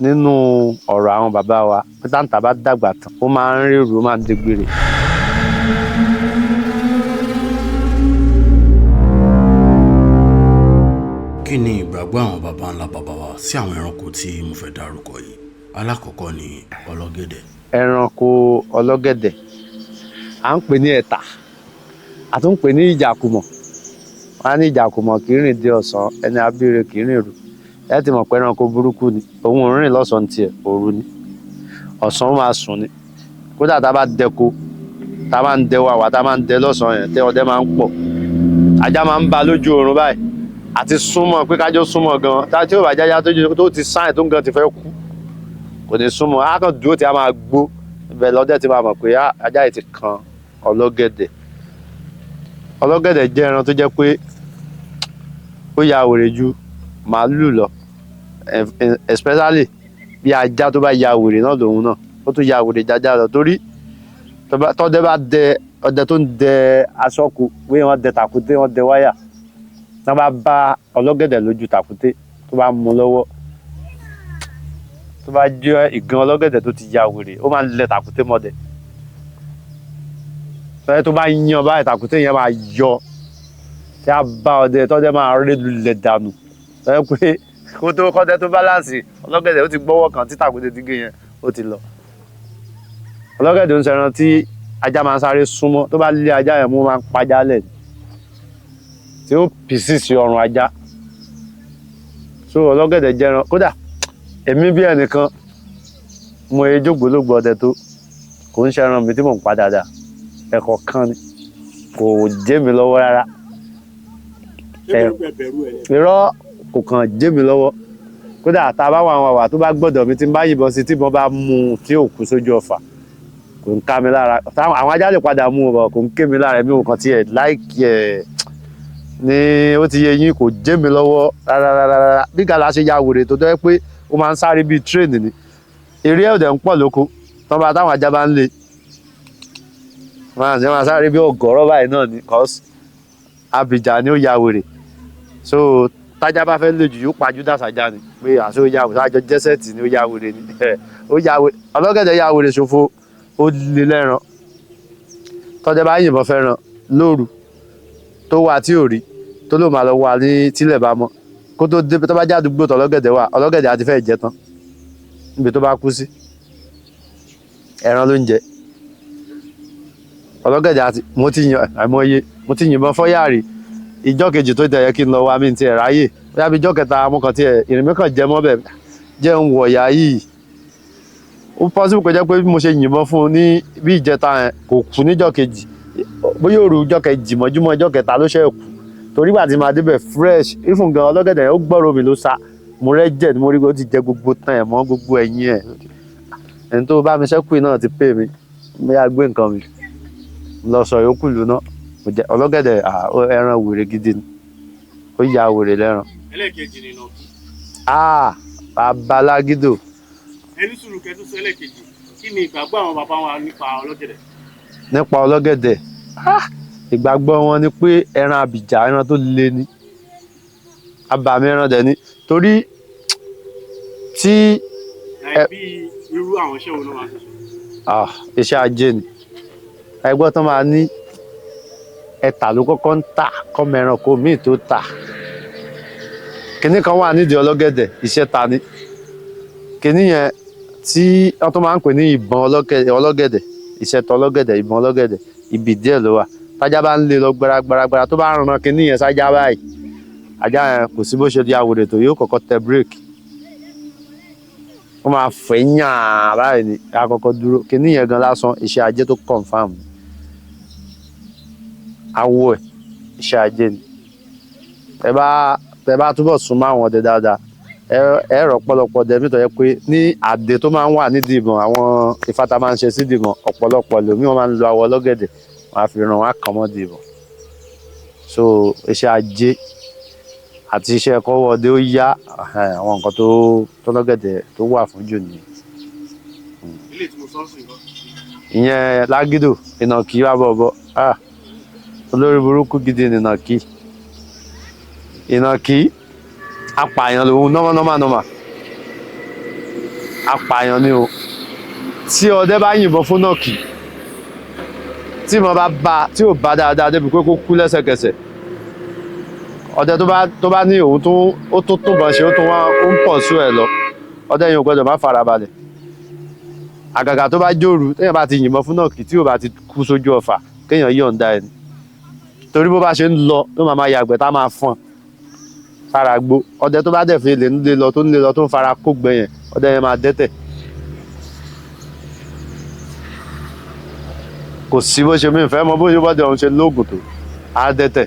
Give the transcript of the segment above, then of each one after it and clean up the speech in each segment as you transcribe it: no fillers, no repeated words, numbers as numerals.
nínú ọ̀rọ̀ àwọn bàbá wa pé táǹtà bá dàgbà tán ó máa ń rérò ó máa ń dégbére. Kí ni ìgbàgbọ́ àwọn baba ńlá bàbá wa sí àwọn ẹranko tí mo fẹ́ dárúkọ yìí? Alákọ̀ọ́kọ́ ni ọlọ́gẹ̀dẹ̀. Ẹranko ọlọ́gẹ̀dẹ̀ à ń pè ní ẹ̀tà a tún ń pè ní ìjàkùmọ̀. Wọ́n á ní ìjàkùmọ̀ kì í rìn dé ọ̀sán, ẹni abíire kì í rìn rù. Ẹ ti mọ̀ pé ẹranko burúkú ni, òun ò rìn lọ́sàn-án tiẹ̀, òru ni, ọ̀sán máa sùn ni. Kódà tá a bá dẹko, tá a máa ń dẹ wàwà, tá a máa ń dẹ lọ́sàn-án yẹn, tẹ ọdẹ máa ń pọ̀. Ajá máa ń ba lójú oorun báyìí, àti súnmọ́ pé kájọ́ súnmọ́ gan-an, tá tí ó bá jájá tó ti sáyìn tó ń gan ti fẹ́ kú, kò ní súnmọ́, á kàn dúró tí a máa gbó. Ibẹ̀ lọ́dẹ ti máa mọ̀ pé ajá yìí ti kan ọlọ́gẹ̀dẹ̀. Ọlọ́gẹ̀dẹ̀ jẹ́ ẹran tó jẹ́ pé ó ya wèrè ju màálù lọ, especially bí ajá tó bá ya wèrè náà lòun náà ó tún ya wèrè jájá lọ. Torí tọ́dẹ bá dẹ ọdẹ tó ń dẹ aṣọ́kù pé wọ́n dẹ tàkúté wọ́n dẹ wáyà, tí wọ́n bá bá ọlọ́gẹ̀dẹ̀ lójú tàkúté tó bá mú lọ́wọ́, tó bá jẹ́ ìgan ọlọ́gẹ̀dẹ̀ tó ti ya wèrè ó máa ń lẹ tàkúté mọ́dẹ. Tọ́dẹ tó bá yan báyìí tàkúté yẹn máa yọ tí a bá ọdẹ tọ́dẹ máa rí lulẹ̀ dànù. Tọ́dẹ pé kó tó kọ́dẹ tó báláǹsì ọlọ́gẹ̀dẹ̀ ó ti gbọ́wọ́ kan tí tàkúté ti gé yẹn ó ti lọ. Ọlọ́gẹ̀dẹ̀ ń ṣẹran tí ajá máa ń sáré súnmọ́, tó bá lé ajá yẹn mú máa ń pajá lẹ̀ tí ó pìsì sí ọrùn ajá. So ọlọ́gẹ̀dẹ̀ jẹran, kódà èmi bí ẹnìkan mo jógbólógbò ọdẹ tó kò ń ṣẹran mi tí mò ń pa dáadáa, ẹ̀kọ́ kan ni kò jẹ́ mi lọ́wọ́ rárá. Irọ́ kò kàn jẹ́ mi lọ́wọ́. Kódà tá a bá wà àwọn àwà tó bá gbọ́dọ̀ mi tí n bá yìnbọn sí tí mo bá mú un tí ò kú sójú ọfà kò ń ká mi lára. Àwọn ajá lè padà mú un bọ̀ kò ń ké mi lára, mi ò kàn tiẹ̀ láìkí ẹ̀ ní ó ti yé yín, kò jẹ́ mi lọ́wọ́ rárá. Bí gàlá ṣe ya wèrè tó tẹ́ pé ó máa ń sáré bíi tírèènì ni. Eré ọ̀dẹ̀ ń pọ̀ lóko táwọn ajá bá ń lé máa sáré bí ọ̀gọ̀rọ̀ báyìí náà ni, cause Abidjan ni ó ya wèrè. So tájá bá fẹ́ lè jù yóò pajú dàsájá ni pé àṣé ó ya wèrè, àjọ jẹ́sẹ̀tì ni ó ya wèrè ni. Ó ya wèrè, ọlọ́gẹ̀dẹ̀ ya wèrè ṣòfò, ó lé lẹ́ran. Tọ́jẹ́ bá yìnbọn fẹ́ràn lóru tó wà tí ò rí tó ló máa lọ wà ní tílẹ̀ bá mọ́, kó tó dé tó bá jáde gbó tọ́lọ́gẹ̀dẹ̀ wà, ọlọ́gẹ̀dẹ̀ àti fẹ́ jẹ tán níbi tó bá kú sí. Ẹran ló ń jẹ ọlọ́gẹ̀dẹ̀ àti mo ti yìnbọn fọ́yàrí ìjọ́ kejì tó tẹ̀yẹ kí n lọ wá mi ti ẹ̀ ráyè, bóyá bí ìjọ́ kẹta mo kàn ti ẹ̀ ìrìn mi kàn jẹ mọ́ bẹ̀ jẹ́ ń wọ̀yà yìí. Ó possible kó jẹ́ pé bí mo ṣe yìnbọn fún un ní bí ìjẹta yẹn kò kú níjọ́ kejì, bóyá òru ìjọ́ kejì mọ́júmọ́ ìjọ́ kẹta ló ṣe kú. Torí ìgbà tí màá débẹ̀ fresh ìfún gan ọlọ́gẹ̀dẹ̀ ó gbọ́rọ̀ mi ló sá, mo rẹ́jẹ̀ ni mo rí pé ó ti jẹ gbogbo tán ẹ̀ mọ́ gbogbo ẹ̀yìn ẹ̀. Ẹni tó bá mi ṣẹ́kù náà ti pè mí, mo yá gbé nǹkan mi lọ sọ yòókù lù náà. Ọlọ́gẹ̀dẹ̀ ẹran wèrè gidi ni, ó ya wèrè lẹ́ran. Ẹlẹ́kejì ni ìnàkí. Babalágídò. Ẹni sùúrù kẹ́tù sọ ẹlẹ́kejì, kí ni ìgbàgbọ́ àwọn bàbá wa nípa ọlọ́gẹ̀dẹ̀? Nípa ọlọ́gẹ̀dẹ̀, ìgbàgbọ́ wọn ni pé ẹran Abidjan ẹran tó le ni, abàmì ẹran dẹ̀ ni. Torí tí bí irú àwọn iṣẹ́ wo ló máa ń ṣe? Iṣẹ́ ajé ni. Ẹgbọ́n tó máa ní ẹ̀tà ló kọ́kọ́ ń tà kọ́mọ ẹranko míì tó tà. Kinní kan wà nídìí ọlọ́gẹ̀dẹ̀, iṣẹ́ ta ni. Kinní yẹn tí wọ́n tó máa ń pè ní ìbọn ọlọ́gẹ̀dẹ̀, iṣẹ́ tọ ọlọ́gẹ̀dẹ̀, ìbọn ọlọ́gẹ̀dẹ̀, ibi díẹ̀ ló wà. Tájá bá ń lé lọ gbaragbara tó bá ràn kinní yẹn sájá báyìí, ajá yẹn kò sí bó ṣe di àwòrè tó yóò kọ́kọ́ tẹ bírèkì. Wọ́n máa fẹ́ yàn báyìí ni a kọ́kọ́ dúró. Kinní yẹn gan lásán iṣẹ́ ajé tó confam ni. Awọ ẹ̀ iṣẹ́ ajé ni. Tẹ bá túbọ̀ súnmọ́ àwọn ọdẹ dáadáa, ẹ rọ̀ pọ̀lọpọ̀ ọdẹ mi tó yẹ pé ní àdé tó máa ń wà nídìí ìbọn, àwọn ìfata máa ń ṣe sídìí ìbọn, ọ̀pọ̀lọpọ̀ lòmí wọn máa ń lo awọ ọlọ́gẹ̀dẹ̀, wọn á fi ràn wọn kàn mọ́ di ìbọn. So iṣẹ́ ajé àti iṣẹ́ kọ́wọ́ ọdẹ ó yá àwọn nǹkan tó lọ́gẹ̀dẹ̀ tó wà fún jù nìyẹn. Ilé tí mo sọ sí nǹkan. Ìyẹn lágídò ìnàkí wà bọ̀bọ̀, olórí burúkú gidi ni ìnàkí apààyàn lòun nọ́mà. apààyàn ni o. Tí ọdẹ bá yìnbọn fún nàkì tí mo bá bá tí ò bá dáadáa débi pé kó kú lẹ́sẹ̀kẹsẹ̀, ọdẹ tó bá ní òun tó bọ̀ ṣe ó ń pọ̀ sí ẹ̀ lọ, ọdẹ yẹn ò gbọdọ̀ má farabalẹ̀. Àgàgà tó bá jòrú téèyàn bá ti yìnbọn fún nàkì tí ò bá ti kú sójú ọfà kéèyàn yọ̀ǹda ẹni, torí bó bá ṣe ń lọ ló máa yàgbẹ́ tá máa fọ́n sára gbó. Ọdẹ tó bá dẹ̀ fi lè ń lé lọ tó ń fara kó gbẹ yẹn, ọdẹ yẹn máa dẹ́tẹ̀. Kò sí bó ṣe mí ìfẹ́ mọ bó ṣe bọ́dẹ̀ ọ̀hún ṣe lóògùn tó á dẹ́tẹ̀.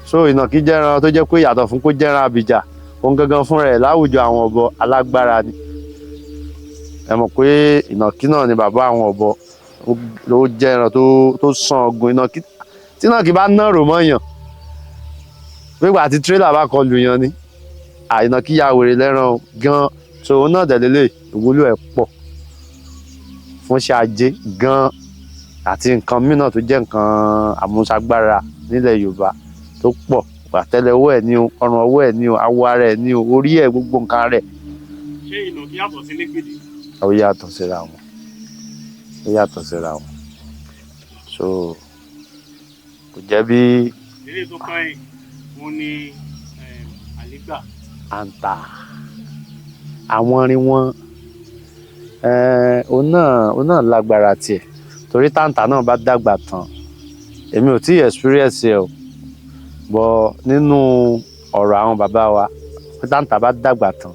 So ìnàkí jẹ́ran tó jẹ́ pé yàtọ̀ fún kó jẹ́ran abìjà, òun gangan fúnra ẹ̀ láwùjọ àwọn ọ̀bọ alágbára ni. Ẹ mọ̀ pé ìnàkí náà ni bàbá àwọn ọ̀bọ, ló jẹ́ran tó sàn ọ̀gùn. Ìnàkí tí ìnàkí bá nàró mọ́yàn nígbà tí tírélà bá kọlù yàn ni, ìnàkí ya wèrè lẹ́ran gan. So òun náà dẹ̀ lélẹ̀ ìwúlò ẹ̀ pọ̀ fún iṣẹ́ ajé gan àti nǹkan mìíràn tó jẹ́ nǹkan àmúṣagbára nílẹ̀ Yorùbá tó pọ̀. Àtẹ́lẹwọ́ ẹ̀ ní o, ọrùn ọwọ́ ẹ̀ ní o, awọ ara ẹ̀ ní o, orí ẹ̀, gbogbo nǹkan rẹ̀. Ṣé ìnàkí yàtọ̀ sí légbèdè? Ó yàtọ̀ síra wọn, ó yàtọ̀ síra wọn. So kò jẹ́ bí. Eré tó kàn yìí wọ́n ní àlégbà. Àǹtà àwọn orin wọn òun náà lágbára tiẹ̀, torí táǹtà náà bá dàgbà tán, èmi ò tí ì experience ẹ o, bọ̀ nínú ọ̀rọ̀ àwọn bàbá wa pé táǹtà bá dàgbà tán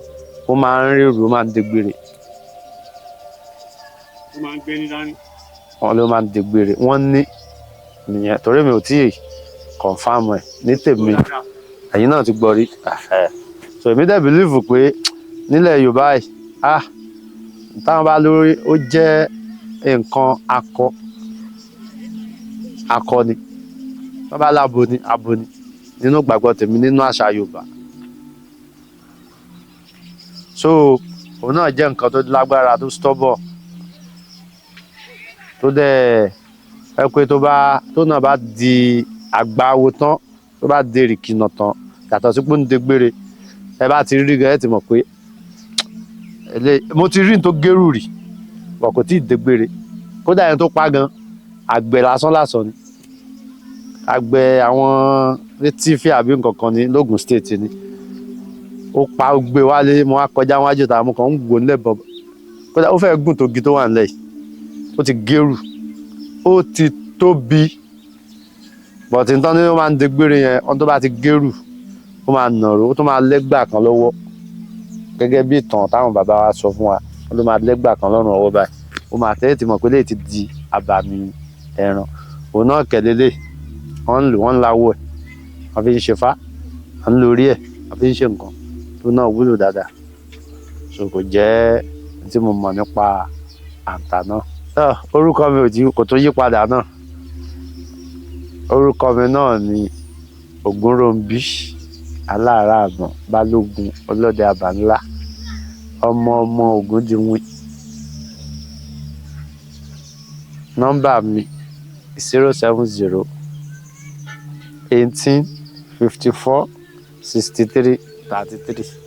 ó máa ń rírù, ó máa ń dégbére. Ó máa ń gbé ní dání. Wọ́n ló máa ń dégbére, wọ́n ní nìyẹn, torí mi ò tí ì confirm ẹ̀ ní tèmi. Ẹ̀yin náà ti gbọ́ rí. So èmi dẹ̀ believe pé nílẹ̀ Yorùbá yìí, táwọn bá lórí ó jẹ́ nǹkan akọni, wọ́n bá lábo ni abo ni, nínú ìgbàgbọ́ tèmi, nínú àṣà Yorùbá. So òun náà jẹ́ nǹkan tó lágbára, tó stubborn, tó dẹ̀ ẹ pé tó náà bá di àgbáwo tán, tó bá di rìkìnà tán, yàtọ̀ sí pé ń dégbére, ẹ bá ti rí gan ẹ ti mọ̀ pé mo ti rí n tó gérù rí bọ̀ kò tí ì dégbére. Kódà ẹni tó pa gan àgbẹ̀ lásán ni, àgbẹ̀ àwọn rétífì àbí nǹkan kan ní l'Ógùn State ni. Ó pa, ó gbé wálé, mo wá kọjá wájú tàà, mo kàn ń gbò nílẹ̀ bọ̀. Kódà ó fẹ́ gùn tó gi tó wà nílẹ̀ yìí, ó ti gérù, ó ti tóbi. But nǹkan ní ó máa ń dégbére yẹn, ọ̀n tó bá ti gérù ó máa nàró, ó tún máa lẹ́gbà kan lọ́wọ́, gẹ́gẹ́ bí ìtàn táwọn bàbá wa sọ fún wa. Wọ́n ló máa lẹ́gbà kan lọ́rùn ọwọ́ báyìí, ó máa tẹ́lẹ̀ tí mọ̀ pé léyìí ti di àbàmì ẹran. Òun náà kẹ̀lélẹ̀ wọ́n ń lò, wọ́n ń láwọ̀ ẹ̀, wọ́n fi ń ṣe fá, wọ́n ń lórí ẹ̀, wọ́n fi ń ṣe nǹkan tó náà wúlò dáadáa. So kò jẹ́ tí mo mọ̀ nípa àǹtà náà. Orúkọ mi kò tó yí padà náà. Orúkọ mi náà ni Ògúnròmbí Aláàrá Àgbọ̀n Balógun Ọlọ́dẹ Àbánlá, ọmọ Ògúndìwìn. Nọ́mbà mi 070 18 54 63 33.